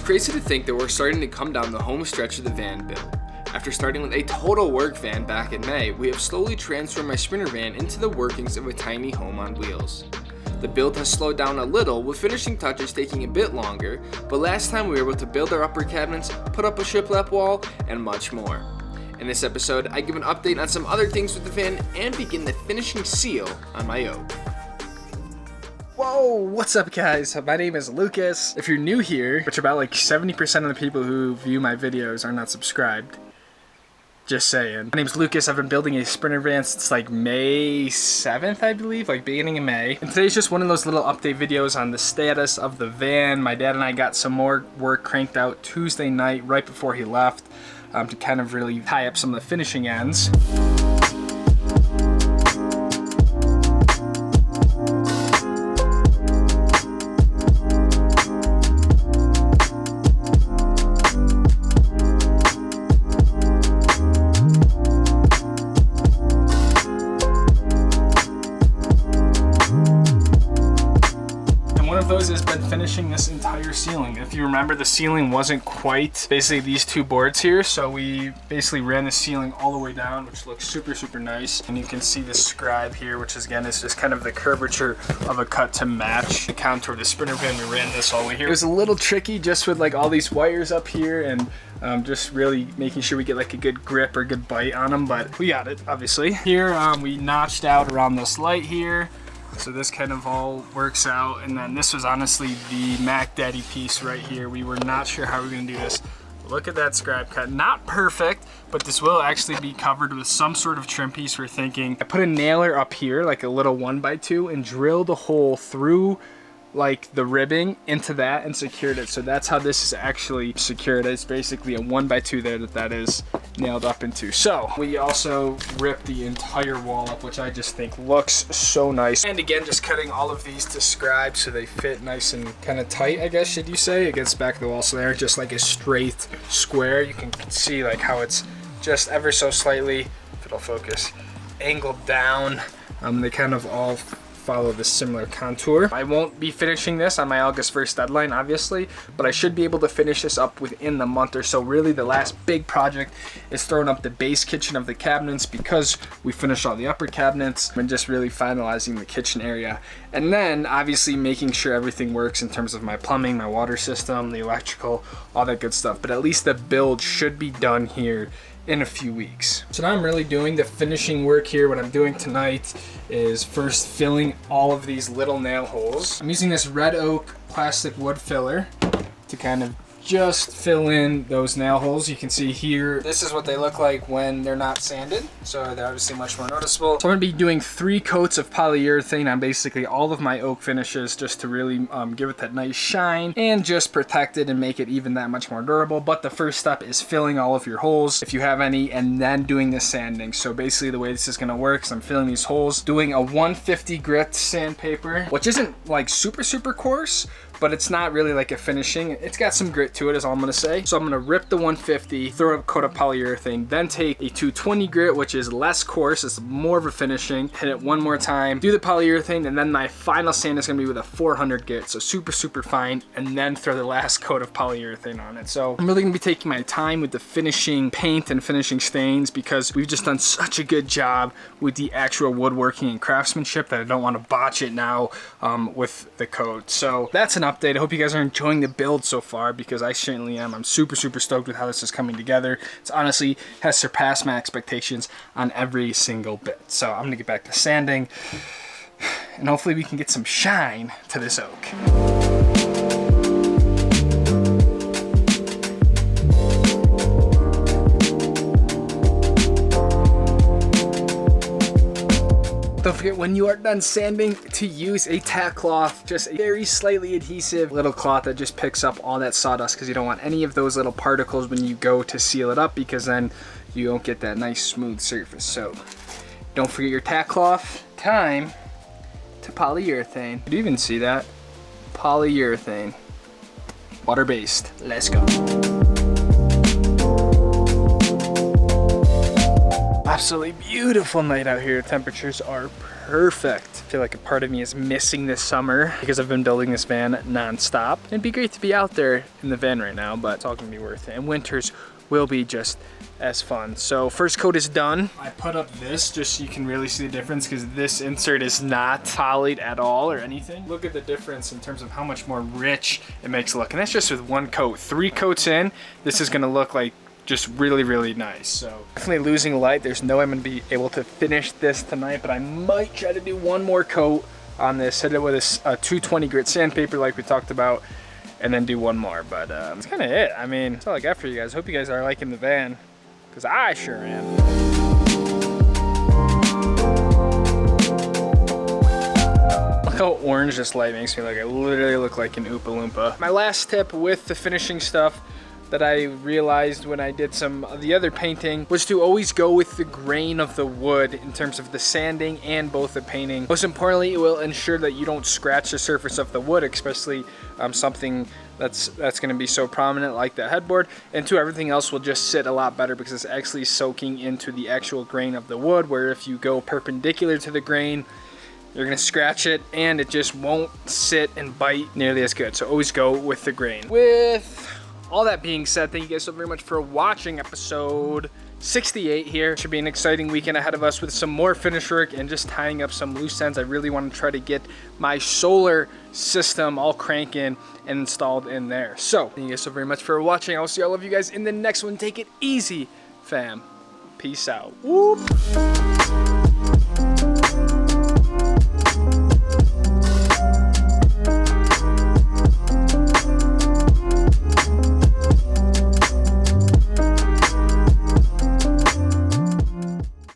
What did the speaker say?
crazy to think that we're starting to come down the home stretch of the van build. After starting with a total work van back in May, we have slowly transformed my Sprinter van into the workings of a tiny home on wheels. The build has slowed down a little, with finishing touches taking a bit longer, but last time we were able to build our upper cabinets, put up a shiplap wall, and much more. In this episode, I give an update on some other things with the van and begin the finishing seal on my oak. Whoa, what's up guys? My name is Lucas. If you're new here, which about like 70% of the people who view my videos are not subscribed, just saying. My name's Lucas. I've been building a Sprinter van since like May 7th, I believe, like beginning of May. And today's just one of those little update videos on the status of the van. My dad and I got some more work cranked out Tuesday night right before he left to kind of really tie up some of the finishing ends. Has been finishing this entire ceiling. If you remember, the ceiling wasn't quite basically these two boards here, so we basically ran the ceiling all the way down, which looks super nice. And you can see the scribe here, which is again is just kind of the curvature of a cut to match the contour of the Sprinter van. We ran this all the way here. It was a little tricky just with like all these wires up here and just really making sure we get like a good grip or good bite on them, but we got it obviously. Here we notched out around this light here. So this kind of all works out, and then this was honestly the Mac Daddy piece right here. We were not sure how we were gonna do this. Look at that scribe cut. Not perfect, but this will actually be covered with some sort of trim piece. We're thinking. I put a nailer up here, like a little 1x2, and drilled a hole through like the ribbing into that and secured it. So that's how this is actually secured. It's basically a 1x2 there that is nailed up into. So we also ripped the entire wall up, which I just think looks so nice. And again, just cutting all of these to scribe so they fit nice and kind of tight, I guess, should you say, against the back of the wall. So they're just like a straight square. You can see like how it's just ever so slightly, if it'll focus, angled down. They kind of all follow this similar contour. I won't be finishing this on my August 1st deadline, obviously, but I should be able to finish this up within the month or so. Really, the last big project is throwing up the base kitchen of the cabinets because we finished all the upper cabinets and just really finalizing the kitchen area. And then obviously making sure everything works in terms of my plumbing, my water system, the electrical, all that good stuff. But at least the build should be done here in a few weeks. So now I'm really doing the finishing work here. What I'm doing tonight is first filling all of these little nail holes. I'm using this red oak plastic wood filler to kind of just fill in those nail holes. You can see here, this is what they look like when they're not sanded. So they're obviously much more noticeable. So I'm gonna be doing 3 coats of polyurethane on basically all of my oak finishes just to really give it that nice shine and just protect it and make it even that much more durable. But the first step is filling all of your holes, if you have any, and then doing the sanding. So basically the way this is gonna work is I'm filling these holes, doing a 150 grit sandpaper, which isn't like super coarse, but it's not really like a finishing. It's got some grit to it is all I'm gonna say. So I'm gonna rip the 150, throw a coat of polyurethane, then take a 220 grit, which is less coarse, it's more of a finishing, hit it one more time, do the polyurethane, and then my final sand is gonna be with a 400 grit, so super fine, and then throw the last coat of polyurethane on it. So I'm really gonna be taking my time with the finishing paint and finishing stains because we've just done such a good job with the actual woodworking and craftsmanship that I don't wanna botch it now with the coat. So that's an update. I hope you guys are enjoying the build so far because I certainly am. I'm super stoked with how this is coming together. It's honestly has surpassed my expectations on every single bit. So I'm gonna get back to sanding and hopefully we can get some shine to this oak. Don't forget when you are done sanding to use a tack cloth, just a very slightly adhesive little cloth that just picks up all that sawdust because you don't want any of those little particles when you go to seal it up because then you don't get that nice smooth surface. So don't forget your tack cloth. Time to polyurethane. You even see that? Polyurethane. Water-based. Let's go. Absolutely beautiful night out here. Temperatures are perfect. I feel like a part of me is missing this summer because I've been building this van nonstop. It'd be great to be out there in the van right now, but it's all gonna be worth it. And winters will be just as fun. So first coat is done. I put up this just so you can really see the difference because this insert is not polyed at all or anything. Look at the difference in terms of how much more rich it makes it look. And that's just with one coat. 3 coats in, this is gonna look like just really, really nice. So definitely losing light. There's no way I'm gonna be able to finish this tonight, but I might try to do one more coat on this, hit it with a 220 grit sandpaper like we talked about, and then do one more. But that's kind of it. I mean, that's all I got for you guys. Hope you guys are liking the van, because I sure am. Look how orange this light makes me look. I literally look like an Oompa Loompa. My last tip with the finishing stuff that I realized when I did some of the other painting was to always go with the grain of the wood in terms of the sanding and both the painting. Most importantly, it will ensure that you don't scratch the surface of the wood, especially something that's going to be so prominent like the headboard. And 2, everything else will just sit a lot better because it's actually soaking into the actual grain of the wood, where if you go perpendicular to the grain, you're gonna scratch it and it just won't sit and bite nearly as good. So always go with the grain. With all that being said, thank you guys so very much for watching episode 68 here. Should be an exciting weekend ahead of us with some more finish work and just tying up some loose ends. I really want to try to get my solar system all cranking and installed in there. So thank you guys so very much for watching. I'll see all of you guys in the next one. Take it easy, fam. Peace out. Whoop.